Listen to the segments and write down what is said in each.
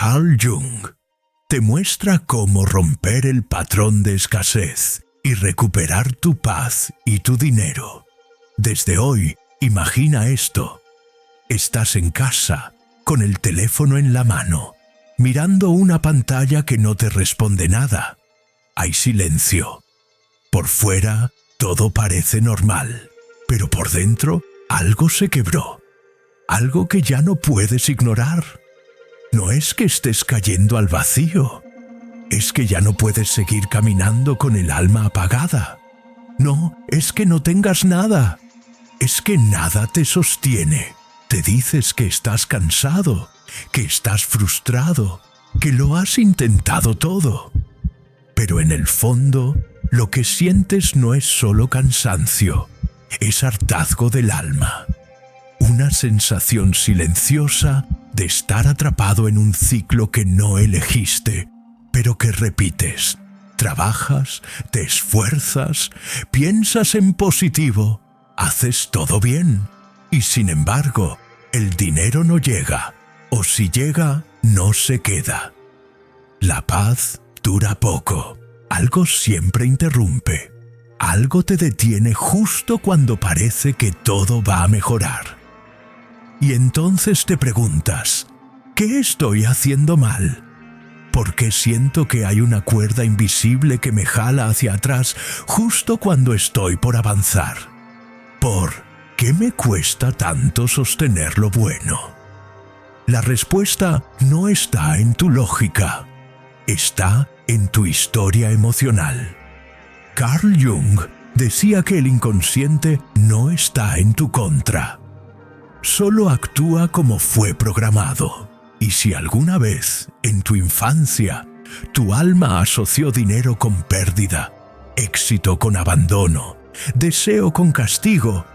Carl Jung te muestra cómo romper el patrón de escasez y recuperar tu paz y tu dinero. Desde hoy, imagina esto. Estás en casa, con el teléfono en la mano, mirando una pantalla que no te responde nada. Hay silencio. Por fuera, todo parece normal, pero por dentro, algo se quebró. Algo que ya no puedes ignorar. No es que estés cayendo al vacío. Es que ya no puedes seguir caminando con el alma apagada. No, es que no tengas nada. Es que nada te sostiene. Te dices que estás cansado, que estás frustrado, que lo has intentado todo. Pero en el fondo, lo que sientes no es solo cansancio, es hartazgo del alma. Una sensación silenciosa de estar atrapado en un ciclo que no elegiste, pero que repites. Trabajas, te esfuerzas, piensas en positivo, haces todo bien. Y sin embargo, el dinero no llega, o si llega, no se queda. La paz dura poco. Algo siempre interrumpe. Algo te detiene justo cuando parece que todo va a mejorar. Y entonces te preguntas, ¿qué estoy haciendo mal? ¿Por qué siento que hay una cuerda invisible que me jala hacia atrás justo cuando estoy por avanzar? ¿Por qué me cuesta tanto sostener lo bueno? La respuesta no está en tu lógica, está en tu historia emocional. Carl Jung decía que el inconsciente no está en tu contra. Solo actúa como fue programado. Y si alguna vez, en tu infancia, tu alma asoció dinero con pérdida, éxito con abandono, deseo con castigo,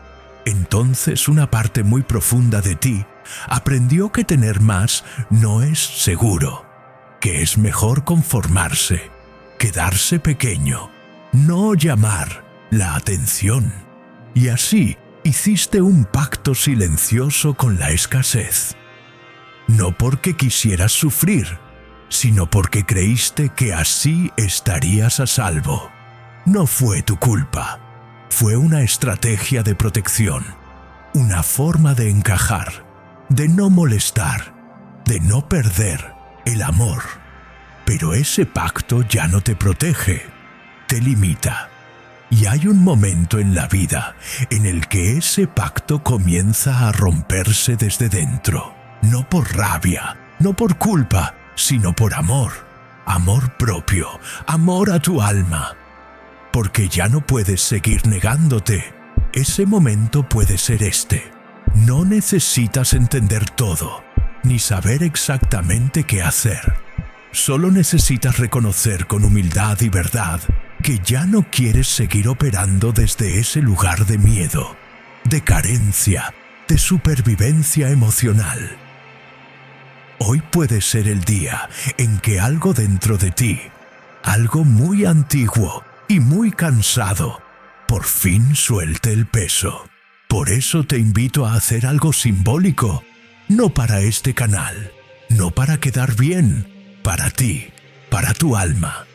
entonces una parte muy profunda de ti aprendió que tener más no es seguro, que es mejor conformarse, quedarse pequeño, no llamar la atención. Y así hiciste un pacto silencioso con la escasez. No porque quisieras sufrir, sino porque creíste que así estarías a salvo. No fue tu culpa. Fue una estrategia de protección, una forma de encajar, de no molestar, de no perder el amor. Pero ese pacto ya no te protege, te limita. Y hay un momento en la vida en el que ese pacto comienza a romperse desde dentro. No por rabia, no por culpa, sino por amor. Amor propio, amor a tu alma. Porque ya no puedes seguir negándote. Ese momento puede ser este. No necesitas entender todo, ni saber exactamente qué hacer. Solo necesitas reconocer con humildad y verdad que ya no quieres seguir operando desde ese lugar de miedo, de carencia, de supervivencia emocional. Hoy puede ser el día en que algo dentro de ti, algo muy antiguo y muy cansado, por fin suelte el peso. Por eso te invito a hacer algo simbólico, no para este canal, no para quedar bien, para ti, para tu alma.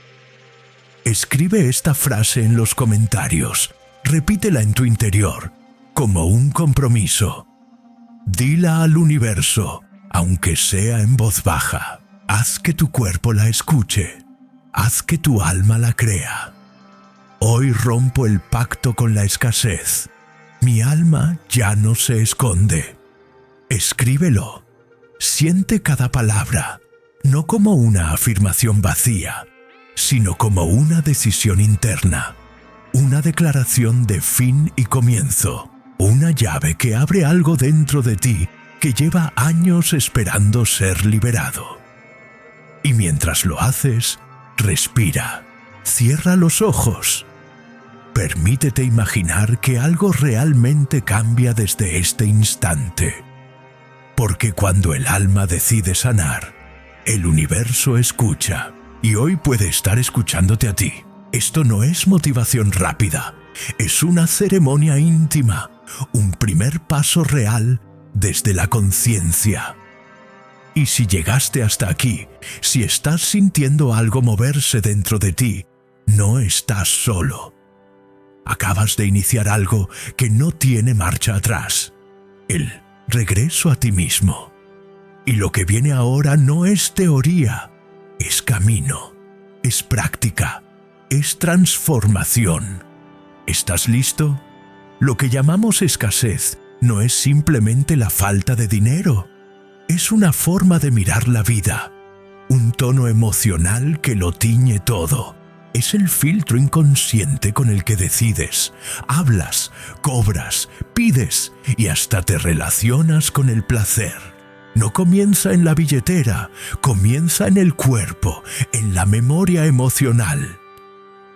Escribe esta frase en los comentarios, repítela en tu interior, como un compromiso. Dila al universo, aunque sea en voz baja. Haz que tu cuerpo la escuche, haz que tu alma la crea. Hoy rompo el pacto con la escasez. Mi alma ya no se esconde. Escríbelo. Siente cada palabra, no como una afirmación vacía, sino como una decisión interna, una declaración de fin y comienzo, una llave que abre algo dentro de ti que lleva años esperando ser liberado. Y mientras lo haces, respira, cierra los ojos. Permítete imaginar que algo realmente cambia desde este instante. Porque cuando el alma decide sanar, el universo escucha. Y hoy puede estar escuchándote a ti. Esto no es motivación rápida, es una ceremonia íntima, un primer paso real desde la conciencia. Y si llegaste hasta aquí, si estás sintiendo algo moverse dentro de ti, no estás solo. Acabas de iniciar algo que no tiene marcha atrás. El regreso a ti mismo. Y lo que viene ahora no es teoría, es camino, es práctica, es transformación. ¿Estás listo? Lo que llamamos escasez no es simplemente la falta de dinero. Es una forma de mirar la vida, un tono emocional que lo tiñe todo. Es el filtro inconsciente con el que decides, hablas, cobras, pides y hasta te relacionas con el placer. No comienza en la billetera, comienza en el cuerpo, en la memoria emocional.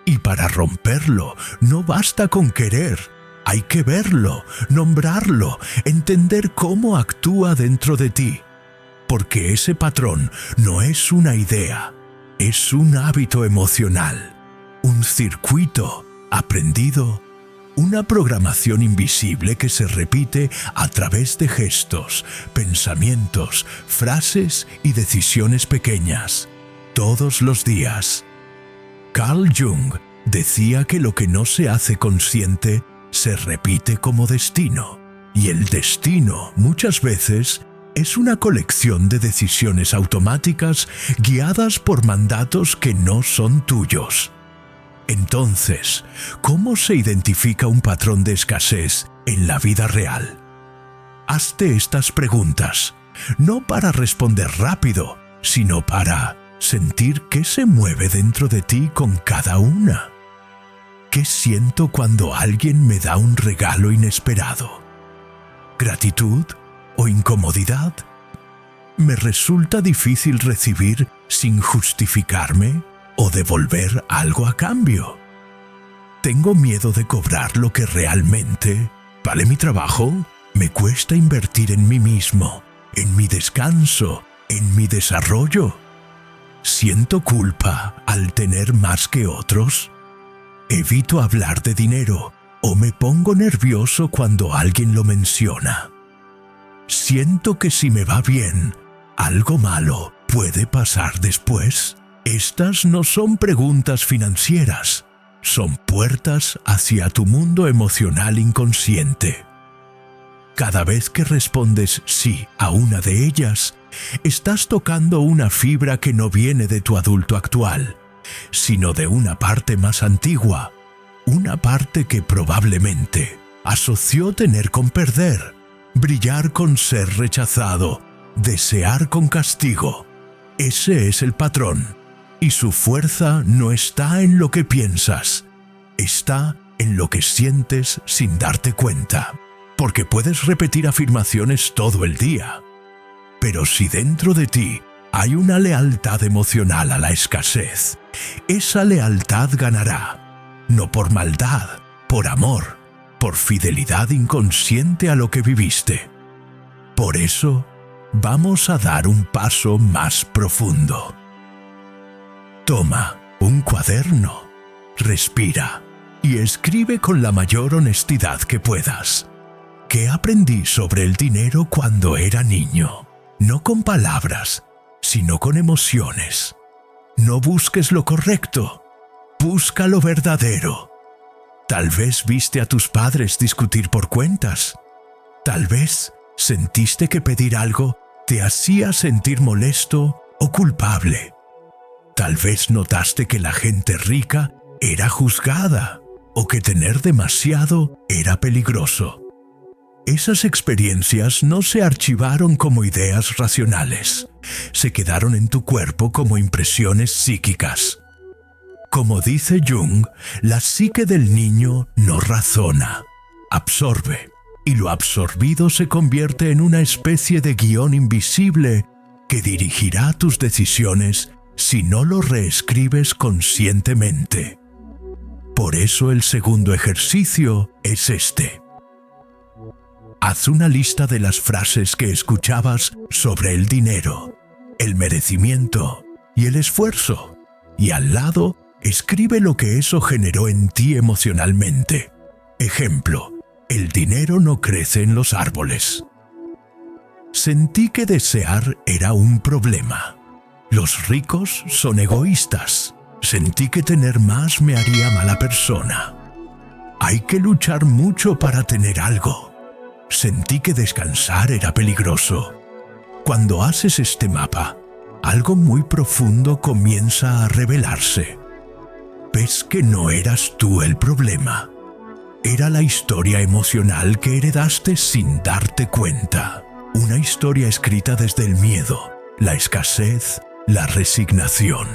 Y para romperlo, no basta con querer. Hay que verlo, nombrarlo, entender cómo actúa dentro de ti. Porque ese patrón no es una idea, es un hábito emocional, un circuito aprendido, una programación invisible que se repite a través de gestos, pensamientos, frases y decisiones pequeñas, todos los días. Carl Jung decía que lo que no se hace consciente se repite como destino, y el destino muchas veces es una colección de decisiones automáticas guiadas por mandatos que no son tuyos. Entonces, ¿cómo se identifica un patrón de escasez en la vida real? Hazte estas preguntas, no para responder rápido, sino para sentir qué se mueve dentro de ti con cada una. ¿Qué siento cuando alguien me da un regalo inesperado? ¿Gratitud o incomodidad? ¿Me resulta difícil recibir sin justificarme o devolver algo a cambio? ¿Tengo miedo de cobrar lo que realmente vale mi trabajo? ¿Me cuesta invertir en mí mismo, en mi descanso, en mi desarrollo? ¿Siento culpa al tener más que otros? ¿Evito hablar de dinero o me pongo nervioso cuando alguien lo menciona? ¿Siento que si me va bien, algo malo puede pasar después? Estas no son preguntas financieras, son puertas hacia tu mundo emocional inconsciente. Cada vez que respondes sí a una de ellas, estás tocando una fibra que no viene de tu adulto actual, sino de una parte más antigua, una parte que probablemente asoció tener con perder, brillar con ser rechazado, desear con castigo. Ese es el patrón, y su fuerza no está en lo que piensas, está en lo que sientes sin darte cuenta, porque puedes repetir afirmaciones todo el día. Pero si dentro de ti hay una lealtad emocional a la escasez, esa lealtad ganará, no por maldad, por amor, por fidelidad inconsciente a lo que viviste. Por eso, vamos a dar un paso más profundo. Toma un cuaderno, respira y escribe con la mayor honestidad que puedas. ¿Qué aprendí sobre el dinero cuando era niño? No con palabras, sino con emociones. No busques lo correcto, busca lo verdadero. Tal vez viste a tus padres discutir por cuentas. Tal vez sentiste que pedir algo te hacía sentir molesto o culpable. Tal vez notaste que la gente rica era juzgada o que tener demasiado era peligroso. Esas experiencias no se archivaron como ideas racionales, se quedaron en tu cuerpo como impresiones psíquicas. Como dice Jung, la psique del niño no razona, absorbe, y lo absorbido se convierte en una especie de guión invisible que dirigirá tus decisiones si no lo reescribes conscientemente. Por eso el segundo ejercicio es este. Haz una lista de las frases que escuchabas sobre el dinero, el merecimiento y el esfuerzo, y al lado escribe lo que eso generó en ti emocionalmente. Ejemplo, el dinero no crece en los árboles. Sentí que desear era un problema. Los ricos son egoístas. Sentí que tener más me haría mala persona. Hay que luchar mucho para tener algo. Sentí que descansar era peligroso. Cuando haces este mapa, algo muy profundo comienza a revelarse. Ves que no eras tú el problema. Era la historia emocional que heredaste sin darte cuenta. Una historia escrita desde el miedo, la escasez, la resignación.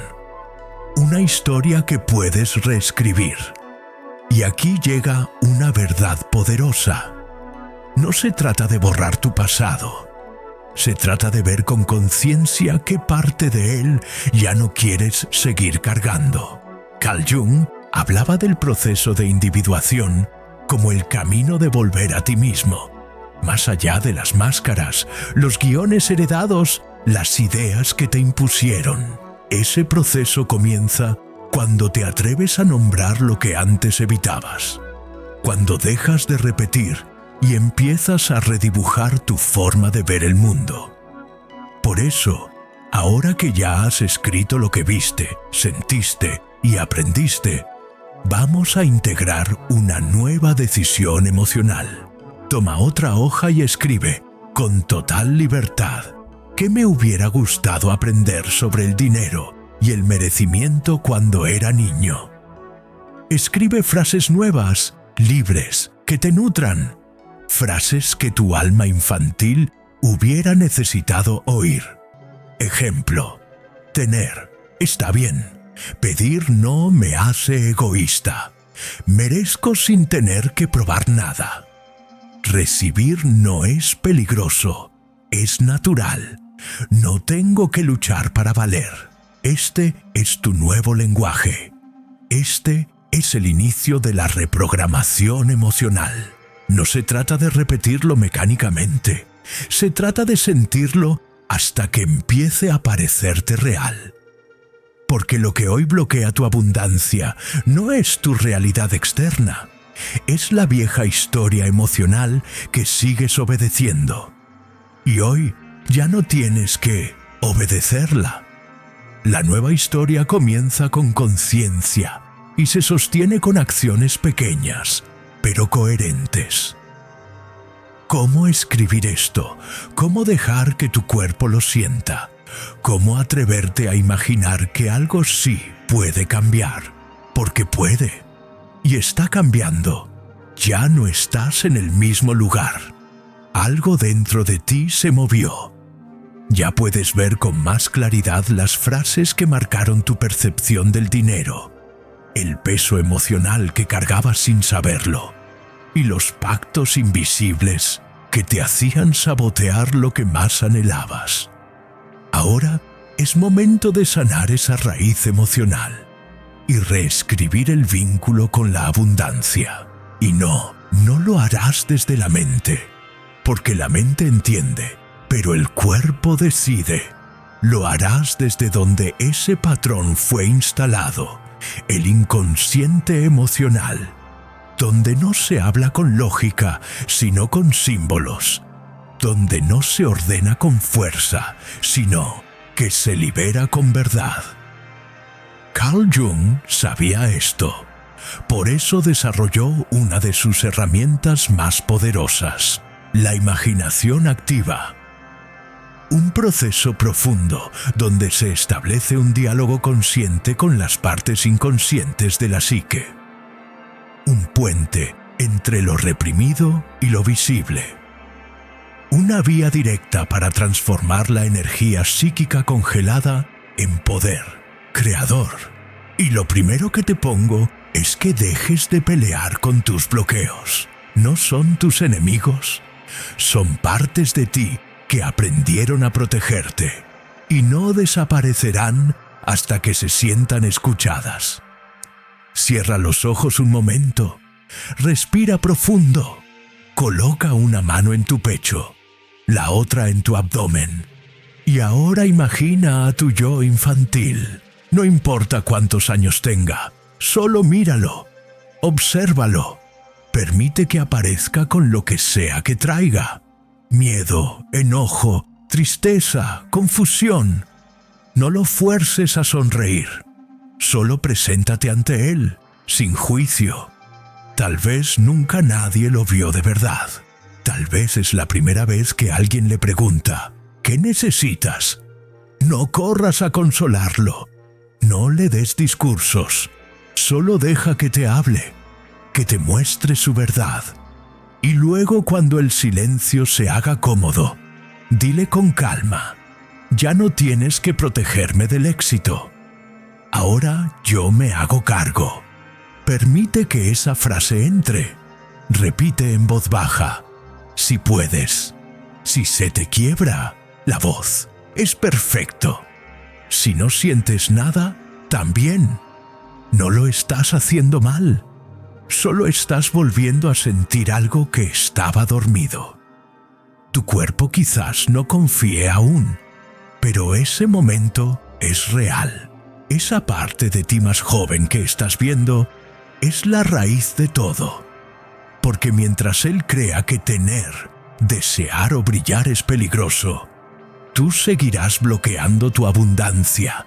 Una historia que puedes reescribir. Y aquí llega una verdad poderosa. No se trata de borrar tu pasado. Se trata de ver con conciencia qué parte de él ya no quieres seguir cargando. Carl Jung hablaba del proceso de individuación como el camino de volver a ti mismo. Más allá de las máscaras, los guiones heredados, las ideas que te impusieron. Ese proceso comienza cuando te atreves a nombrar lo que antes evitabas. Cuando dejas de repetir y empiezas a redibujar tu forma de ver el mundo. Por eso, ahora que ya has escrito lo que viste, sentiste y aprendiste, vamos a integrar una nueva decisión emocional. Toma otra hoja y escribe, con total libertad, ¿qué me hubiera gustado aprender sobre el dinero y el merecimiento cuando era niño? Escribe frases nuevas, libres, que te nutran. Frases que tu alma infantil hubiera necesitado oír. Ejemplo, tener, está bien. Pedir no me hace egoísta. Merezco sin tener que probar nada. Recibir no es peligroso, es natural. No tengo que luchar para valer. Este es tu nuevo lenguaje. Este es el inicio de la reprogramación emocional. No se trata de repetirlo mecánicamente. Se trata de sentirlo hasta que empiece a parecerte real. Porque lo que hoy bloquea tu abundancia no es tu realidad externa. Es la vieja historia emocional que sigues obedeciendo. Y hoy ya no tienes que obedecerla. La nueva historia comienza con conciencia y se sostiene con acciones pequeñas, pero coherentes. ¿Cómo escribir esto? ¿Cómo dejar que tu cuerpo lo sienta? ¿Cómo atreverte a imaginar que algo sí puede cambiar? Porque puede. Y está cambiando. Ya no estás en el mismo lugar. Algo dentro de ti se movió. Ya puedes ver con más claridad las frases que marcaron tu percepción del dinero, el peso emocional que cargabas sin saberlo, y los pactos invisibles que te hacían sabotear lo que más anhelabas. Ahora es momento de sanar esa raíz emocional y reescribir el vínculo con la abundancia. Y no lo harás desde la mente, porque la mente entiende, pero el cuerpo decide. Lo harás desde donde ese patrón fue instalado, el inconsciente emocional, donde no se habla con lógica, sino con símbolos, donde no se ordena con fuerza, sino que se libera con verdad. Carl Jung sabía esto. Por eso desarrolló una de sus herramientas más poderosas, la imaginación activa. Un proceso profundo donde se establece un diálogo consciente con las partes inconscientes de la psique. Un puente entre lo reprimido y lo visible. Una vía directa para transformar la energía psíquica congelada en poder creador. Y lo primero que te pongo es que dejes de pelear con tus bloqueos. No son tus enemigos, son partes de ti que aprendieron a protegerte y no desaparecerán hasta que se sientan escuchadas. Cierra los ojos un momento, respira profundo, coloca una mano en tu pecho, la otra en tu abdomen y ahora imagina a tu yo infantil. No importa cuántos años tenga, solo míralo, obsérvalo, permite que aparezca con lo que sea que traiga. miedo, enojo, tristeza, confusión. No lo fuerces a sonreír. Solo preséntate ante él, sin juicio. Tal vez nunca nadie lo vio de verdad. Tal vez es la primera vez que alguien le pregunta, ¿qué necesitas? No corras a consolarlo. No le des discursos. Solo deja que te hable, que te muestre su verdad. Y luego, cuando el silencio se haga cómodo, dile con calma, ya no tienes que protegerme del éxito. Ahora yo me hago cargo. Permite que esa frase entre. Repite en voz baja, si puedes. Si se te quiebra la voz, es perfecto. Si no sientes nada, también. No lo estás haciendo mal. Solo estás volviendo a sentir algo que estaba dormido. Tu cuerpo quizás no confíe aún, pero ese momento es real. Esa parte de ti más joven que estás viendo es la raíz de todo. Porque mientras él crea que tener, desear o brillar es peligroso, tú seguirás bloqueando tu abundancia,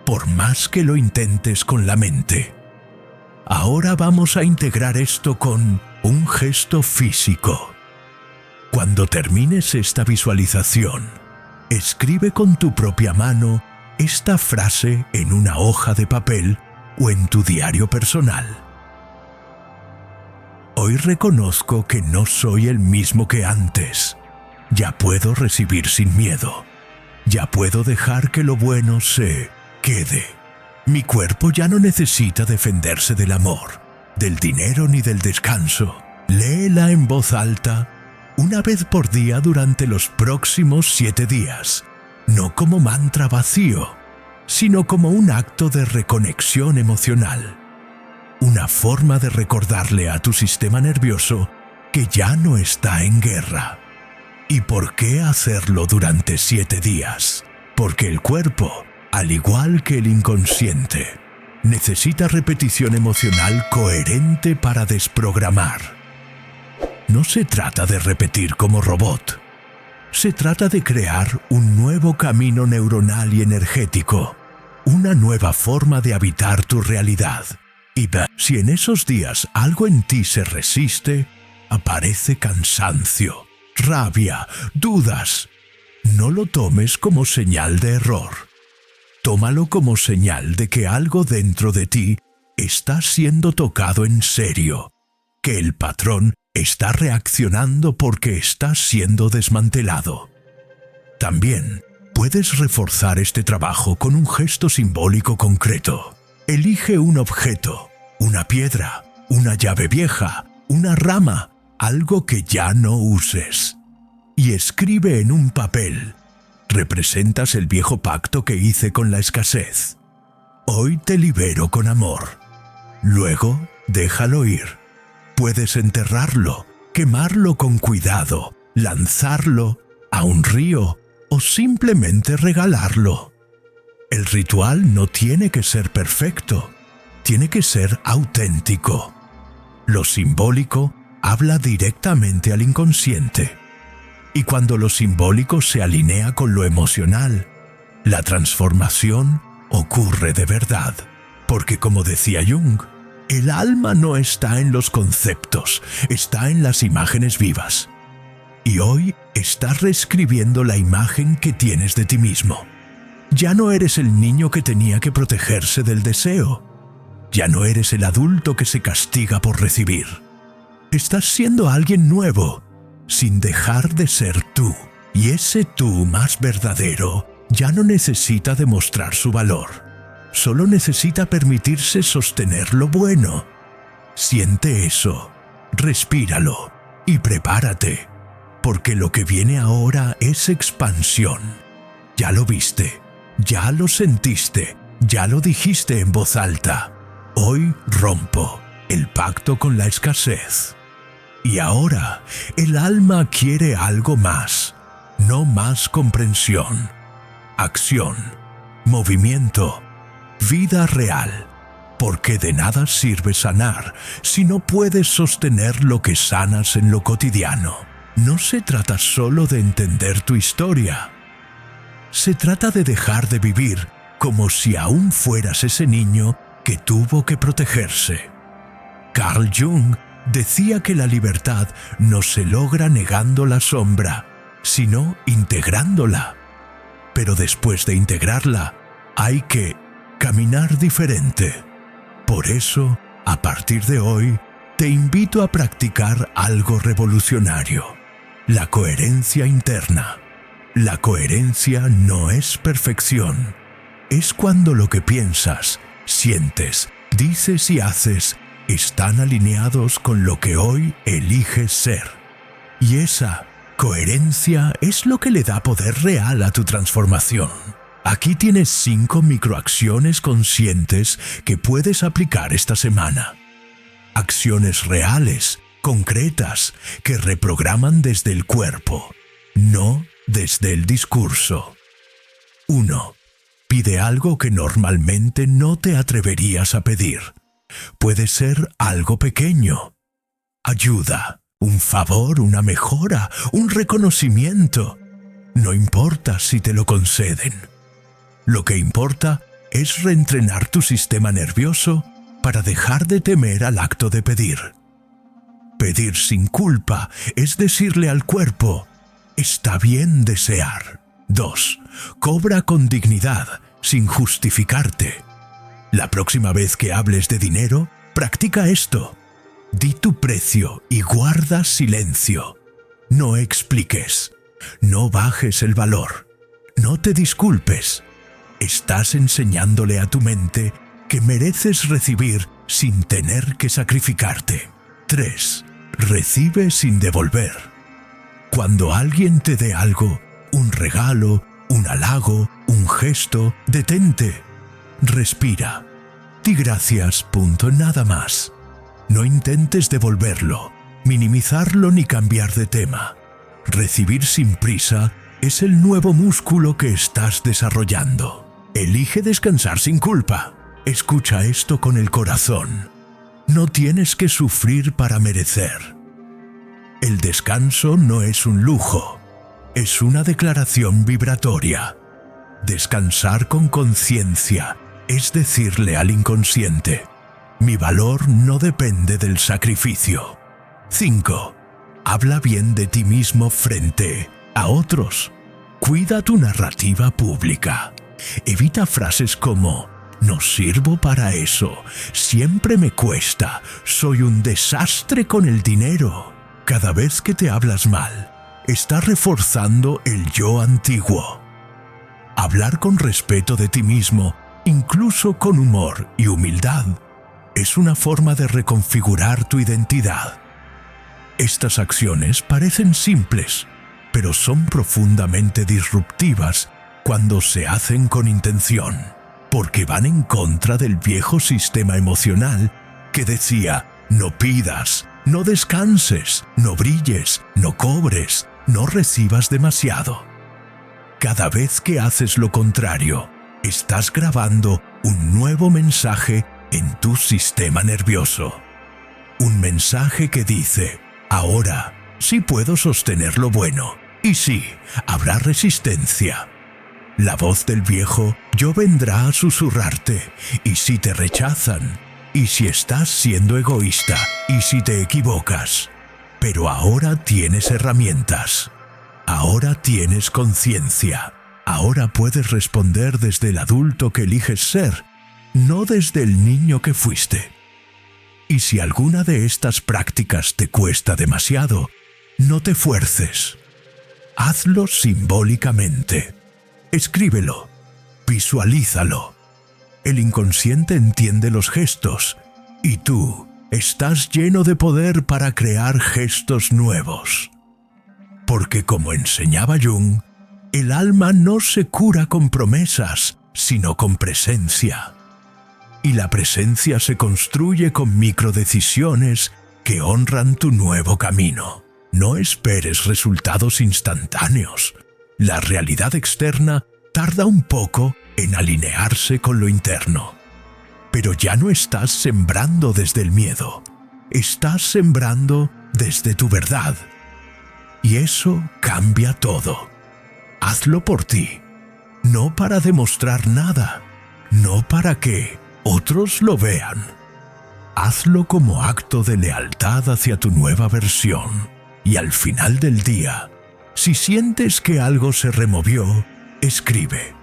por más que lo intentes con la mente. Ahora vamos a integrar esto con un gesto físico. Cuando termines esta visualización, escribe con tu propia mano esta frase en una hoja de papel o en tu diario personal. Hoy reconozco que no soy el mismo que antes. Ya puedo recibir sin miedo. Ya puedo dejar que lo bueno se quede. Mi cuerpo ya no necesita defenderse del amor, del dinero ni del descanso. Léela en voz alta una vez por día durante los próximos 7 días. No como mantra vacío, sino como un acto de reconexión emocional. Una forma de recordarle a tu sistema nervioso que ya no está en guerra. ¿Y por qué hacerlo durante 7 días? Porque el cuerpo, al igual que el inconsciente, necesita repetición emocional coherente para desprogramar. No se trata de repetir como robot. Se trata de crear un nuevo camino neuronal y energético, una nueva forma de habitar tu realidad. Y si en esos días algo en ti se resiste, aparece cansancio, rabia, dudas. No lo tomes como señal de error. Tómalo como señal de que algo dentro de ti está siendo tocado en serio, que el patrón está reaccionando porque está siendo desmantelado. También puedes reforzar este trabajo con un gesto simbólico concreto. Elige un objeto, una piedra, una llave vieja, una rama, algo que ya no uses, y escribe en un papel. Representas el viejo pacto que hice con la escasez. Hoy te libero con amor. Luego, déjalo ir. Puedes enterrarlo, quemarlo con cuidado, lanzarlo a un río o simplemente regalarlo. El ritual no tiene que ser perfecto, tiene que ser auténtico. Lo simbólico habla directamente al inconsciente. Y cuando lo simbólico se alinea con lo emocional, la transformación ocurre de verdad. Porque como decía Jung, el alma no está en los conceptos, está en las imágenes vivas. Y hoy estás reescribiendo la imagen que tienes de ti mismo. Ya no eres el niño que tenía que protegerse del deseo. Ya no eres el adulto que se castiga por recibir. Estás siendo alguien nuevo, sin dejar de ser tú. Y ese tú más verdadero ya no necesita demostrar su valor. Solo necesita permitirse sostener lo bueno. Siente eso, respíralo y prepárate, porque lo que viene ahora es expansión. Ya lo viste, ya lo sentiste, ya lo dijiste en voz alta. Hoy rompo el pacto con la escasez. Y ahora el alma quiere algo más, no más comprensión, acción, movimiento, vida real, porque de nada sirve sanar si no puedes sostener lo que sanas en lo cotidiano. no se trata solo de entender tu historia. Se trata de dejar de vivir como si aún fueras ese niño que tuvo que protegerse. Carl Jung decía que la libertad no se logra negando la sombra, sino integrándola. Pero después de integrarla, hay que caminar diferente. Por eso, a partir de hoy, te invito a practicar algo revolucionario: la coherencia interna. La coherencia no es perfección. Es cuando lo que piensas, sientes, dices y haces están alineados con lo que hoy eliges ser. Y esa coherencia es lo que le da poder real a tu transformación. Aquí tienes 5 microacciones conscientes que puedes aplicar esta semana. Acciones reales, concretas, que reprograman desde el cuerpo, no desde el discurso. 1. Pide algo que normalmente no te atreverías a pedir. Puede ser algo pequeño: ayuda, un favor, una mejora, un reconocimiento. No importa si te lo conceden. Lo que importa es reentrenar tu sistema nervioso para dejar de temer al acto de pedir. Pedir sin culpa es decirle al cuerpo: está bien desear. 2. Cobra con dignidad, sin justificarte. La próxima vez que hables de dinero, practica esto. Di tu precio y guarda silencio. No expliques. No bajes el valor. No te disculpes. Estás enseñándole a tu mente que mereces recibir sin tener que sacrificarte. 3. Recibe sin devolver. Cuando alguien te dé algo, un regalo, un halago, un gesto, detente. Respira. Di gracias, punto, nada más. No intentes devolverlo, minimizarlo ni cambiar de tema. Recibir sin prisa es el nuevo músculo que estás desarrollando. Elige descansar sin culpa. Escucha esto con el corazón. No tienes que sufrir para merecer. El descanso no es un lujo, es una declaración vibratoria. Descansar con conciencia es decirle al inconsciente: mi valor no depende del sacrificio. 5. Habla bien de ti mismo frente a otros. Cuida tu narrativa pública. Evita frases como: no sirvo para eso, siempre me cuesta, soy un desastre con el dinero. Cada vez que te hablas mal, estás reforzando el yo antiguo. Hablar con respeto de ti mismo, incluso con humor y humildad, es una forma de reconfigurar tu identidad. Estas acciones parecen simples, pero son profundamente disruptivas cuando se hacen con intención, porque van en contra del viejo sistema emocional que decía: no pidas, no descanses, no brilles, no cobres, no recibas demasiado. Cada vez que haces lo contrario, estás grabando un nuevo mensaje en tu sistema nervioso. Un mensaje que dice: ahora sí puedo sostener lo bueno, y sí, habrá resistencia. La voz del viejo yo vendrá a susurrarte, y si te rechazan, y si estás siendo egoísta, y si te equivocas. Pero ahora tienes herramientas. Ahora tienes conciencia. Ahora puedes responder desde el adulto que eliges ser, no desde el niño que fuiste. Y si alguna de estas prácticas te cuesta demasiado, no te fuerces. Hazlo simbólicamente. Escríbelo. Visualízalo. El inconsciente entiende los gestos, y tú estás lleno de poder para crear gestos nuevos. Porque como enseñaba Jung, el alma no se cura con promesas, sino con presencia. Y la presencia se construye con microdecisiones que honran tu nuevo camino. No esperes resultados instantáneos. La realidad externa tarda un poco en alinearse con lo interno. Pero ya no estás sembrando desde el miedo. Estás sembrando desde tu verdad. Y eso cambia todo. Hazlo por ti, no para demostrar nada, no para que otros lo vean. Hazlo como acto de lealtad hacia tu nueva versión. Y al final del día, si sientes que algo se removió, escribe.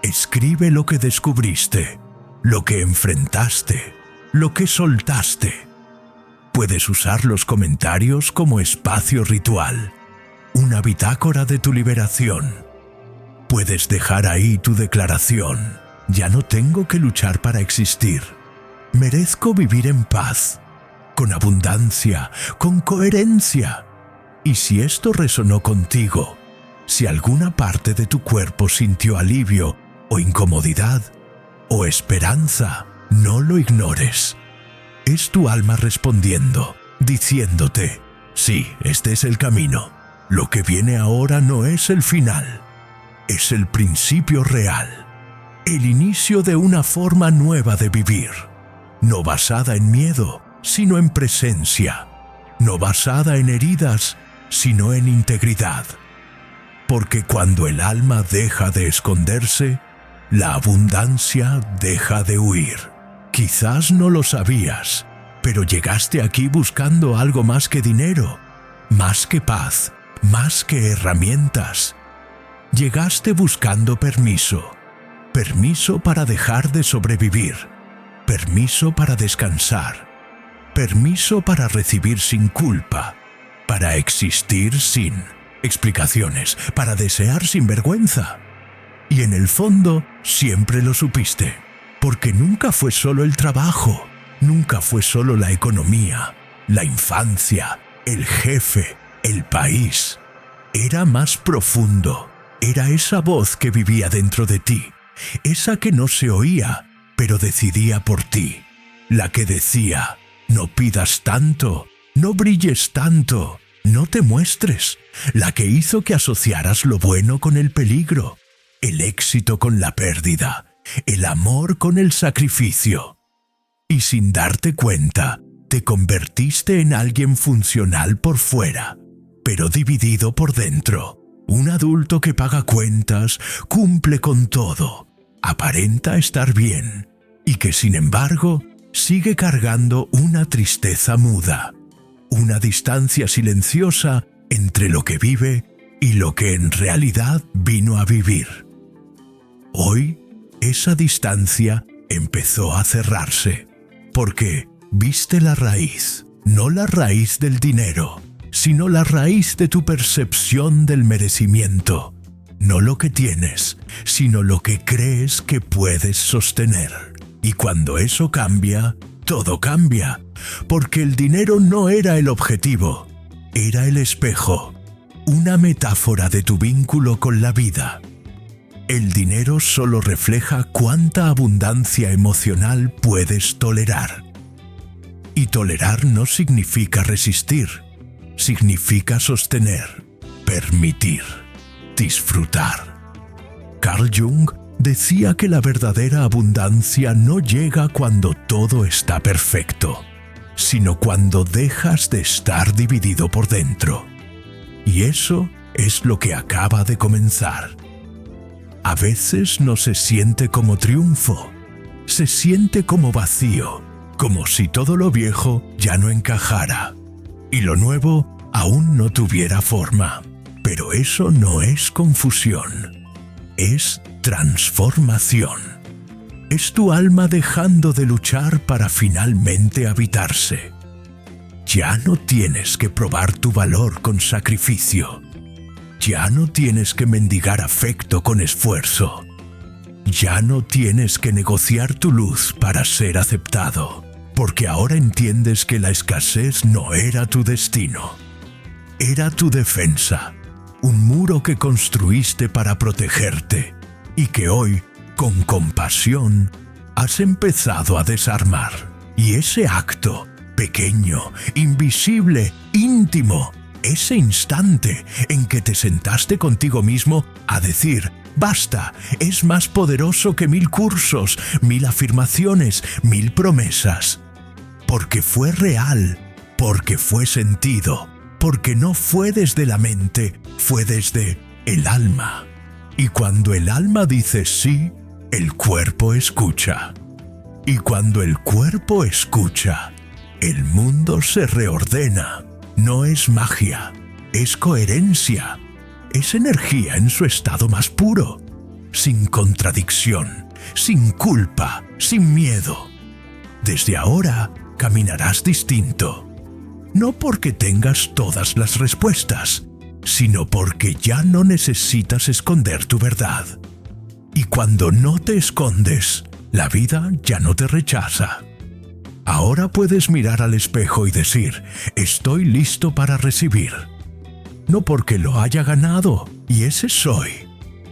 Escribe lo que descubriste, lo que enfrentaste, lo que soltaste. Puedes usar los comentarios como espacio ritual, una bitácora de tu liberación. Puedes dejar ahí tu declaración. Ya no tengo que luchar para existir. Merezco vivir en paz, con abundancia, con coherencia. Y si esto resonó contigo, si alguna parte de tu cuerpo sintió alivio o incomodidad o esperanza, no lo ignores. Es tu alma respondiendo, diciéndote, sí, este es el camino. Lo que viene ahora no es el final, es el principio real, el inicio de una forma nueva de vivir, no basada en miedo, sino en presencia, no basada en heridas, sino en integridad. Porque cuando el alma deja de esconderse, la abundancia deja de huir. Quizás no lo sabías, pero llegaste aquí buscando algo más que dinero, más que paz, más que herramientas. Llegaste buscando permiso, permiso para dejar de sobrevivir, permiso para descansar, permiso para recibir sin culpa, para existir sin explicaciones, para desear sin vergüenza. Y en el fondo siempre lo supiste, porque nunca fue solo el trabajo, nunca fue solo la economía, la infancia, el jefe, el país. Era más profundo, era esa voz que vivía dentro de ti, esa que no se oía, pero decidía por ti, la que decía, no pidas tanto, no brilles tanto, no te muestres, la que hizo que asociaras lo bueno con el peligro, el éxito con la pérdida, el amor con el sacrificio. Y sin darte cuenta, te convertiste en alguien funcional por fuera, pero dividido por dentro. Un adulto que paga cuentas, cumple con todo, aparenta estar bien, y que sin embargo sigue cargando una tristeza muda, una distancia silenciosa entre lo que vive y lo que en realidad vino a vivir. Hoy, esa distancia empezó a cerrarse, porque viste la raíz, no la raíz del dinero, sino la raíz de tu percepción del merecimiento, no lo que tienes, sino lo que crees que puedes sostener. Y cuando eso cambia, todo cambia, porque el dinero no era el objetivo, era el espejo, una metáfora de tu vínculo con la vida. El dinero solo refleja cuánta abundancia emocional puedes tolerar. Y tolerar no significa resistir, significa sostener, permitir, disfrutar. Carl Jung decía que la verdadera abundancia no llega cuando todo está perfecto, sino cuando dejas de estar dividido por dentro. Y eso es lo que acaba de comenzar. A veces no se siente como triunfo, se siente como vacío, como si todo lo viejo ya no encajara y lo nuevo aún no tuviera forma. Pero eso no es confusión, es transformación. Es tu alma dejando de luchar para finalmente habitarse. Ya no tienes que probar tu valor con sacrificio. Ya no tienes que mendigar afecto con esfuerzo. Ya no tienes que negociar tu luz para ser aceptado, porque ahora entiendes que la escasez no era tu destino. Era tu defensa, un muro que construiste para protegerte y que hoy, con compasión, has empezado a desarmar. Y ese acto, pequeño, invisible, íntimo, ese instante en que te sentaste contigo mismo a decir, basta, es más poderoso que 1000 cursos, 1000 afirmaciones, 1000 promesas. Porque fue real, porque fue sentido, porque no fue desde la mente, fue desde el alma. Y cuando el alma dice sí, el cuerpo escucha. Y cuando el cuerpo escucha, el mundo se reordena. No es magia, es coherencia, es energía en su estado más puro, sin contradicción, sin culpa, sin miedo. Desde ahora caminarás distinto, no porque tengas todas las respuestas, sino porque ya no necesitas esconder tu verdad. Y cuando no te escondes, la vida ya no te rechaza. Ahora puedes mirar al espejo y decir, estoy listo para recibir. No porque lo haya ganado, y ese soy.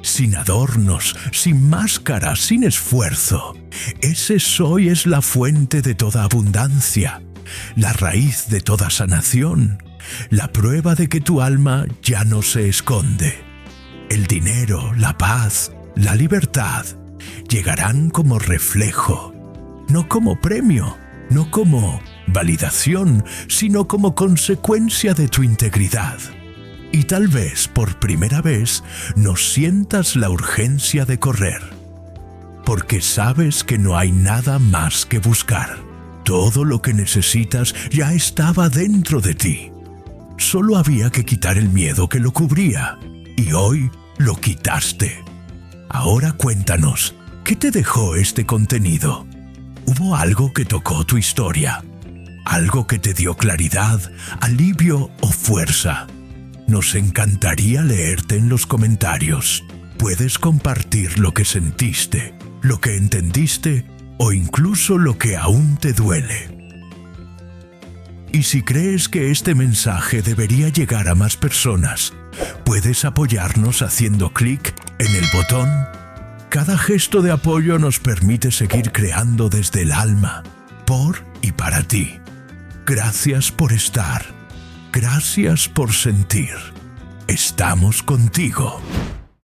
Sin adornos, sin máscara, sin esfuerzo. Ese soy es la fuente de toda abundancia, la raíz de toda sanación, la prueba de que tu alma ya no se esconde. El dinero, la paz, la libertad llegarán como reflejo, no como premio, no como validación, sino como consecuencia de tu integridad. Y tal vez por primera vez no sientas la urgencia de correr, porque sabes que no hay nada más que buscar. Todo lo que necesitas ya estaba dentro de ti. Solo había que quitar el miedo que lo cubría, y hoy lo quitaste. Ahora cuéntanos, ¿qué te dejó este contenido? ¿Hubo algo que tocó tu historia? ¿Algo que te dio claridad, alivio o fuerza? Nos encantaría leerte en los comentarios. Puedes compartir lo que sentiste, lo que entendiste o incluso lo que aún te duele. Y si crees que este mensaje debería llegar a más personas, puedes apoyarnos haciendo clic en el botón. Cada gesto de apoyo nos permite seguir creando desde el alma, por y para ti. Gracias por estar. Gracias por sentir. Estamos contigo.